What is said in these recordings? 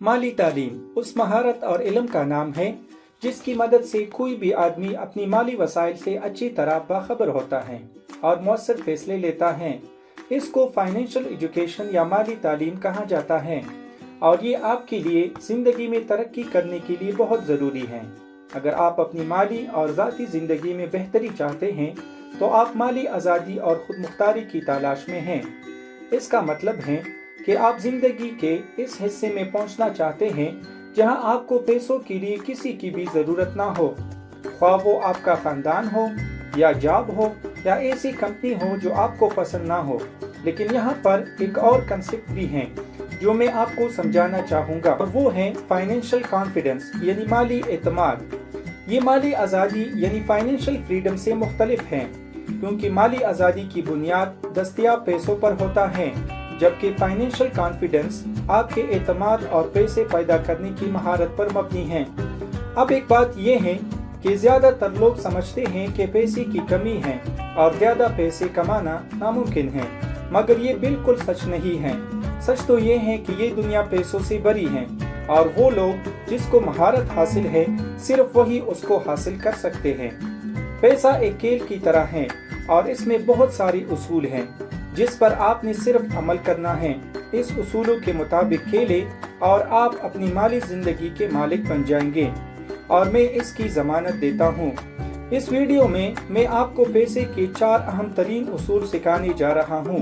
माली तालीम उस महारत और इल्म का नाम है जिसकी मदद से कोई भी आदमी अपनी माली वसाइल से अच्छी तरह बाखबर होता है और मौसर फैसले लेता है। इसको फाइनेंशियल एजुकेशन या माली तालीम कहा जाता है और ये आपके लिए ज़िंदगी में तरक्की करने के लिए बहुत ज़रूरी है। अगर आप अपनी माली और ज़ाती ज़िंदगी में बेहतरी चाहते हैं तो आप माली आज़ादी और खुद मुख्तारी की तलाश में हैं। इसका मतलब है कि आप ज़िंदगी के इस हिस्से में पहुंचना चाहते हैं जहां आपको पैसों के लिए किसी की भी ज़रूरत ना हो, ख्वाह वो आपका ख़ानदान हो या जॉब हो या ऐसी कंपनी हो जो आपको पसंद ना हो। लेकिन यहाँ पर एक और कंसेप्ट भी है जो मैं आपको समझाना चाहूँगा और वो है फाइनेंशियल कॉन्फिडेंस यानी माली एतमाद। ये माली आज़ादी यानी फाइनेंशियल फ्रीडम से मुख्तलिफ है क्योंकि माली आज़ादी की बुनियाद दस्तयाब पैसों पर होता है, जबकि फाइनेंशियल कॉन्फिडेंस आपके एतमाद और पैसे पैदा करने की महारत पर मबनी है। अब एक बात यह है कि ज़्यादातर लोग समझते हैं कि पैसे की कमी है और ज़्यादा पैसे कमाना नामुमकिन है, मगर ये बिल्कुल सच नहीं है। सच तो ये है कि ये दुनिया पैसों से भरी है और वो लोग जिसको महारत हासिल है सिर्फ वही उसको हासिल कर सकते हैं। पैसा एक खेल की तरह है और इसमें बहुत सारी उसूल हैं जिस पर आपने सिर्फ अमल करना है। इस उसूलों के मुताबिक खेले और आप अपनी माली जिंदगी के मालिक बन जाएंगे और मैं इसकी जमानत देता हूँ। इस वीडियो में मैं आपको पैसे के 4 अहम तरीन उसूल सिखाने जा रहा हूँ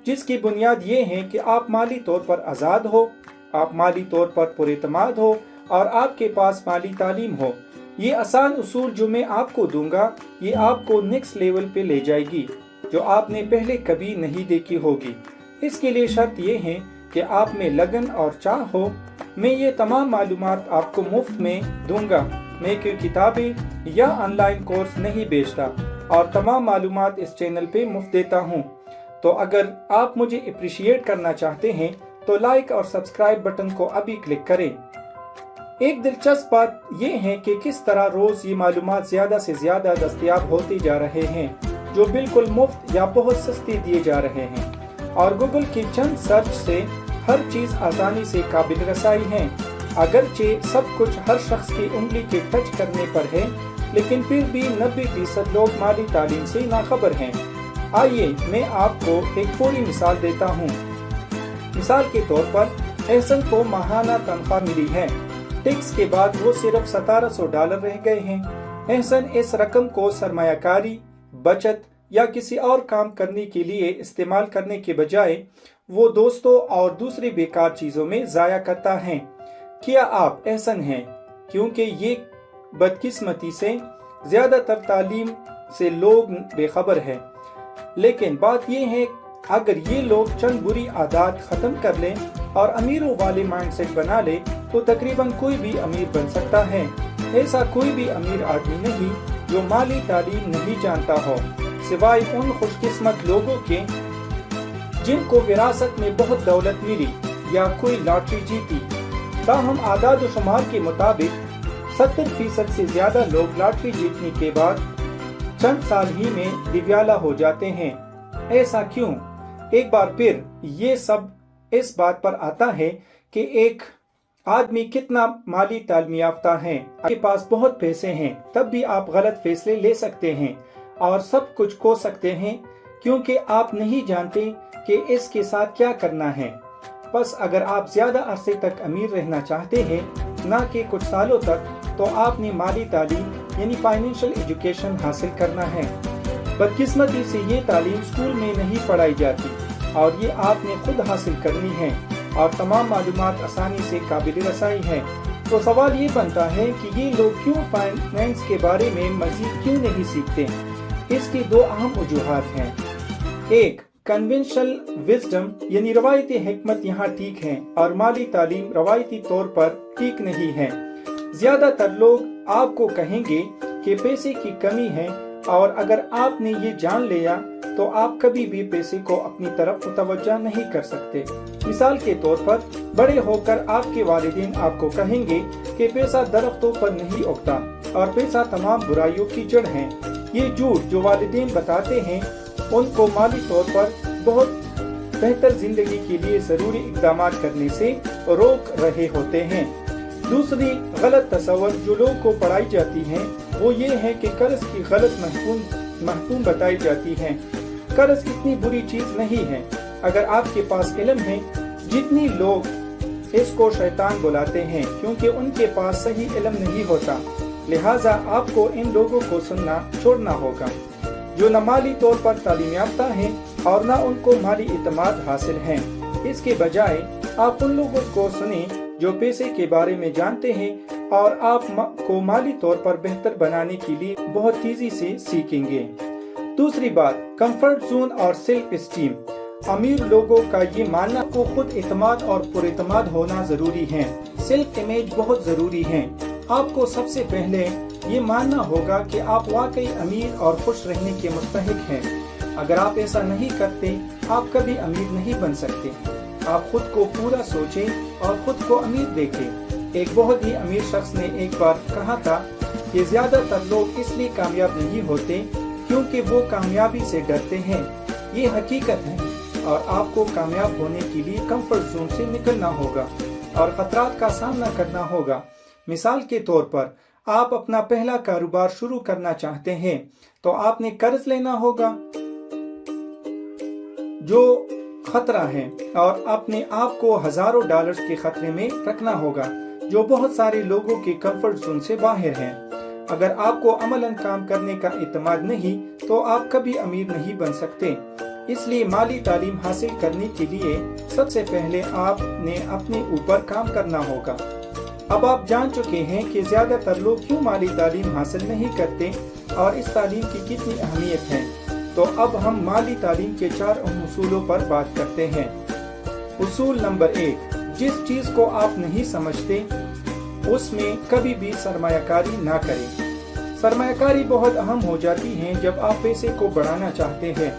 जिसकी बुनियाद ये है कि आप माली तौर पर आज़ाद हो, आप माली तौर पर पुरएतमाद हो और आपके पास माली तालीम हो। ये आसान उसूल जो मैं आपको दूंगा ये आपको नेक्स्ट लेवल पे ले जाएगी जो आपने पहले कभी नहीं देखी होगी। इसके लिए शर्त ये है कि आप में लगन और चाह हो। मैं ये तमाम मालूमात आपको मुफ्त में दूंगा। मैं कोई किताबें या ऑनलाइन कोर्स नहीं बेचता और तमाम मालूमात इस चैनल पे मुफ्त देता हूँ। तो अगर आप मुझे अप्रिशिएट करना चाहते हैं तो लाइक और सब्सक्राइब बटन को अभी क्लिक करें। एक दिलचस्प बात यह है कि किस तरह रोज ये मालूमात ज्यादा से ज्यादा दस्तयाब होते जा रहे हैं जो बिल्कुल मुफ्त या बहुत सस्ते दिए जा रहे हैं और गूगल के चंद सर्च से हर चीज आसानी से काबिल रसाई है। अगरचे सब कुछ हर शख्स की उंगली के टच करने पर है, लेकिन फिर भी 90% लोग माली तालीम से नाखबर हैं। आइए मैं आपको एक पूरी मिसाल देता हूँ। मिसाल के तौर पर एहसन को माहाना तनख्वाह मिली है, टैक्स के बाद वो सिर्फ $1700 रह गए हैं। एहसन इस रकम को सरमायाकारी, बचत या किसी और काम करने के लिए इस्तेमाल करने के बजाय वो दोस्तों और दूसरी बेकार चीजों में जाया करता है। क्या आप एहसन हैं? क्योंकि ये बदकिस्मती से ज्यादातर तालीम से लोग बेखबर है। लेकिन बात यह है अगर ये लोग चंद बुरी आदत खत्म कर लें और अमीरों वाले माइंडसेट बना ले तो तकरीबन कोई भी अमीर बन सकता है। ऐसा कोई भी अमीर आदमी नहीं जो माली तालीम नहीं जानता हो, सिवाय उन खुशकिस्मत लोगों के जिनको विरासत में बहुत दौलत मिली या कोई लॉटरी जीती। ताहम आदाद व शुमार के मुताबिक 70% से ज्यादा लोग लॉटरी जीतने के बाद चंद साल ही में दिव्याला हो जाते हैं। ऐसा क्यों? एक बार फिर ये सब इस बात पर आता है कि एक आदमी कितना माली तालीम याफ्ता है। आपके पास बहुत पैसे हैं तब भी आप गलत फैसले ले सकते हैं और सब कुछ खो सकते हैं क्योंकि आप नहीं जानते कि इसके साथ क्या करना है। बस अगर आप ज्यादा अरसे तक अमीर रहना चाहते हैं ना कि कुछ सालों तक, तो आपने माली तालीम यानी फाइनेंशियल एजुकेशन हासिल करना है। बदकिस्मती से ये तालीम स्कूल में नहीं पढ़ाई जाती और ये आपने खुद हासिल करनी है और तमाम मालूमात आसानी से काबिल रसाई है। तो सवाल ये बनता है कि ये लोग क्यों फाइनेंस के बारे में मजीद क्यों नहीं सीखते? इसकी 2 अहम वजूहात हैं। एक, कन्वेंशनल विजडम यानी रवायती हिकमत यहाँ ठीक है और माली तालीम रवायती तौर पर ठीक नहीं है। ज्यादातर लोग आपको कहेंगे कि पैसे की कमी है और अगर आपने ये जान लिया तो आप कभी भी पैसे को अपनी तरफ मुतवज्जा नहीं कर सकते। मिसाल के तौर पर बड़े होकर आपके वालिदैन आपको कहेंगे कि पैसा दरख्तों पर नहीं उगता और पैसा तमाम बुराइयों की जड़ है। ये झूठ जो वालिदैन बताते हैं उनको माली तौर पर बहुत बेहतर जिंदगी के लिए जरूरी इकदाम करने से रोक रहे होते हैं। दूसरी गलत तस्वर जो लोगों को पढ़ाई जाती है वो ये है कि कर्ज की गलत महफूम बताई जाती है। कर्ज इतनी बुरी चीज नहीं है अगर आपके पास इल्म है। जितनी लोग इसको शैतान बुलाते हैं क्योंकि उनके पास सही इल्म नहीं होता, लिहाजा आपको इन लोगों को सुनना छोड़ना होगा जो न माली तौर पर तालीम याफ्ता हैं और न उनको माली इत्मीनान हासिल है। इसके बजाय आप उन लोगों को सुने जो पैसे के बारे में जानते हैं और आपको माली तौर पर बेहतर बनाने के लिए बहुत तेजी से सीखेंगे। दूसरी बात, कंफर्ट जोन और सेल्फ एस्टीम। अमीर लोगों का ये मानना को खुद इत्मीनान और पुरइत्मीनान होना जरूरी है। सेल्फ इमेज बहुत जरूरी है। आपको सबसे पहले ये मानना होगा कि आप वाकई अमीर और खुश रहने के मुस्तहिक हैं। अगर आप ऐसा नहीं करते आप कभी अमीर नहीं बन सकते। आप खुद को पूरा सोचें और खुद को अमीर देखें। एक बहुत ही अमीर शख्स ने एक बार कहा था कि ज्यादातर लोग इसलिए कामयाब नहीं होते क्योंकि वो कामयाबी से डरते हैं। ये हकीकत है और आपको कामयाब होने के लिए कंफर्ट जोन से निकलना होगा और खतरात का सामना करना होगा। मिसाल के तौर पर आप अपना पहला कारोबार शुरू करना चाहते हैं तो आपने कर्ज लेना होगा जो खतरा है और अपने आप को हजारों डॉलर्स के खतरे में रखना होगा जो बहुत सारे लोगों के कंफर्ट जोन से बाहर है। अगर आपको अमलन काम करने का इत्मीनान नहीं तो आप कभी अमीर नहीं बन सकते। इसलिए माली तालीम हासिल करने के लिए सबसे पहले आपने अपने ऊपर काम करना होगा। अब आप जान चुके हैं कि ज्यादातर लोग क्यों माली तालीम हासिल नहीं करते और इस तालीम की कितनी अहमियत है। तो अब हम माली तालीम के 4 अहम उसूलों पर बात करते हैं। उसूल नंबर 1, जिस चीज को आप नहीं समझते उसमें कभी भी सरमायाकारी ना करें। सरमायाकारी बहुत अहम हो जाती है जब आप पैसे को बढ़ाना चाहते हैं।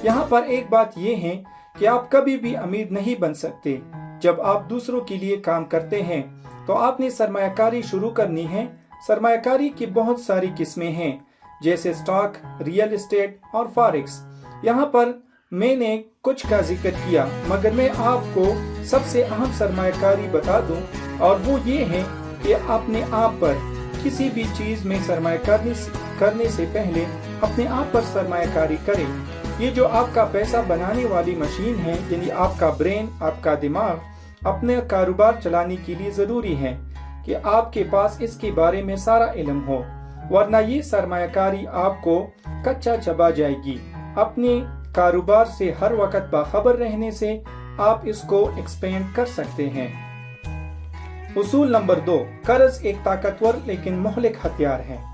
यहाँ पर एक बात यह है कि आप कभी भी अमीर नहीं बन सकते। जब आप दूसरों के लिए काम करते हैं तो आपने सरमायाकारी शुरू करनी है। सरमायाकारी की बहुत सारी किस्में हैं जैसे स्टॉक, रियल एस्टेट और फॉरेक्स। यहाँ पर मैंने कुछ का जिक्र किया मगर मैं आपको सबसे अहम सरमायाकारी बता दूं और वो ये है कि अपने आप पर किसी भी चीज में सरमायाकारी करने से पहले अपने आप पर सरमायाकारी करें। ये जो आपका पैसा बनाने वाली मशीन है यानी आपका ब्रेन, आपका दिमाग, अपने कारोबार चलाने के लिए जरूरी है कि आपके पास इसके बारे में सारा इल्म हो, वरना ये सरमायाकारी आपको कच्चा चबा जाएगी। अपने कारोबार से हर वक्त बाखबर रहने से आप इसको एक्सपेंड कर सकते हैं। उसूल नंबर 2, कर्ज एक ताकतवर लेकिन मुहलिक हथियार है।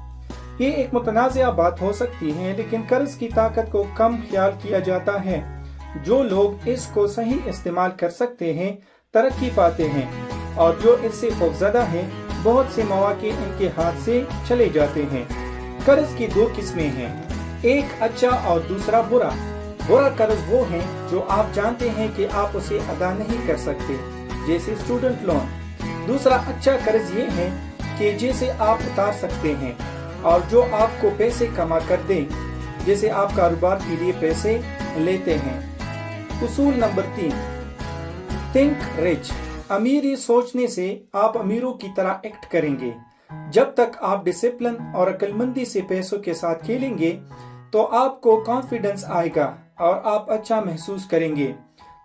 ये एक मुतनाज़िया बात हो सकती है लेकिन कर्ज की ताकत को कम ख्याल किया जाता है। जो लोग इसको सही इस्तेमाल कर सकते हैं तरक्की पाते हैं और जो इससे खौफजदा हैं बहुत से मौके इनके हाथ से चले जाते हैं। कर्ज की 2 किस्में हैं, एक अच्छा और दूसरा बुरा। बुरा कर्ज वो है जो आप जानते हैं कि आप उसे अदा नहीं कर सकते, जैसे स्टूडेंट लोन। दूसरा अच्छा कर्ज ये है कि जिसे आप उतार सकते हैं और जो आपको पैसे कमा कर दे, जैसे आप कारोबार के लिए पैसे लेते हैं। उसूल नंबर 3, थिंक रिच। अमीरी सोचने से आप अमीरों की तरह एक्ट करेंगे। जब तक आप डिसिप्लिन और अक्लमंदी से पैसों के साथ खेलेंगे तो आपको कॉन्फिडेंस आएगा और आप अच्छा महसूस करेंगे।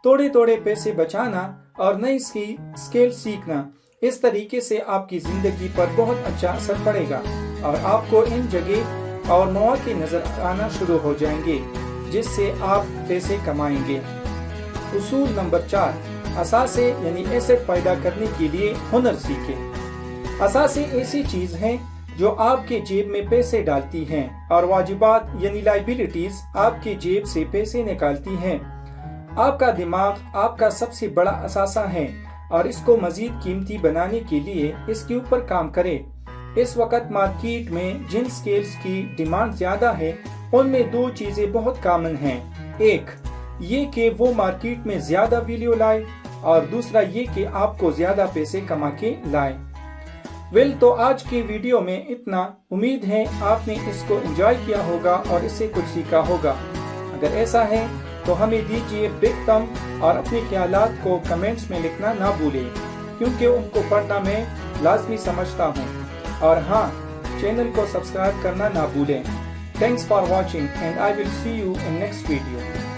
थोड़े थोड़े पैसे बचाना और नई स्किल सीखना, इस तरीके से आपकी जिंदगी पर बहुत अच्छा असर पड़ेगा और आपको इन जगह और मौके नजर आना शुरू हो जाएंगे जिससे आप पैसे कमाएंगे। उसूल नंबर 4, असासे यानी एसेट पैदा करने के लिए हुनर सीखें। असासे ऐसी चीज है जो आपके जेब में पैसे डालती हैं और वाजिबात यानी लाइबिलिटीज आपके जेब से पैसे निकालती हैं। आपका दिमाग आपका सबसे बड़ा असासा है और इसको मजीद कीमती बनाने के लिए इसके ऊपर काम करें। इस वक्त मार्केट में जिन स्किल्स की डिमांड ज्यादा है उनमें 2 चीजें बहुत कॉमन हैं। एक ये कि वो मार्केट में ज्यादा वैल्यू लाए और दूसरा ये कि आपको ज्यादा पैसे कमा के लाए। तो आज की वीडियो में इतना। उम्मीद है आपने इसको एंजॉय किया होगा और इससे कुछ सीखा होगा। अगर ऐसा है تو ہمیں دیجیے بگ تھم اور اپنے خیالات کو کمنٹس میں لکھنا نہ بھولیں، کیونکہ ان کو پڑھنا میں لازمی سمجھتا ہوں۔ اور ہاں، چینل کو سبسکرائب کرنا نہ بھولیں۔ Thanks for watching and I will see you in next video.